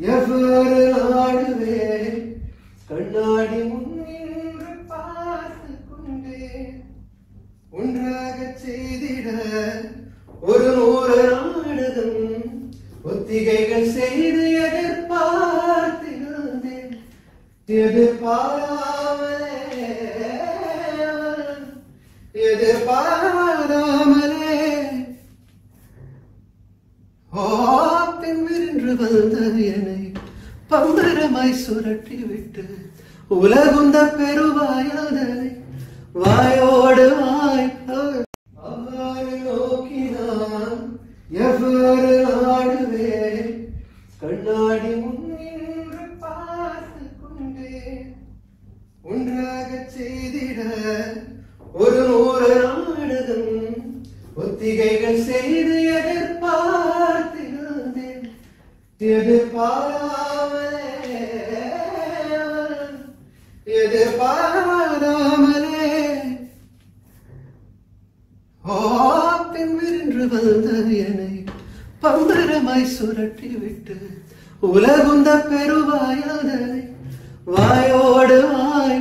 எவ்வாறு நாடுவே கண்ணாடி முன்னின்று பார்த்து கொண்டே ஒன்றாக செய்திட ஒரு 100 நாடகம் ஒத்திகைகள் செய்து எதிர்பார்த்திருந்தேன். எதிர்பாராமலே பின்விரின்று வந்த என்னை பம்பரமாய் சுரட்டி விட்டு உலகுந்த பெருவாயாதனை வாயோடு வாய் அவ்வாறு நோக்கினான் எவ்வாறு நாடுவே கண்ணாடி முன்னின்று பார்த்து கொண்டே ஒன்றாக செய்திட ஒரு 100 நாடகம் ஒத்திகைகள் செய்து எதிர்பார்த்திருந்தேன். எதிர்பாராமலே பின்விரின்று வந்த என்னை பம்பரமாய் சுரட்டி விட்டு உலகுந்த பெருவாயாதனை வாயோடு வாய்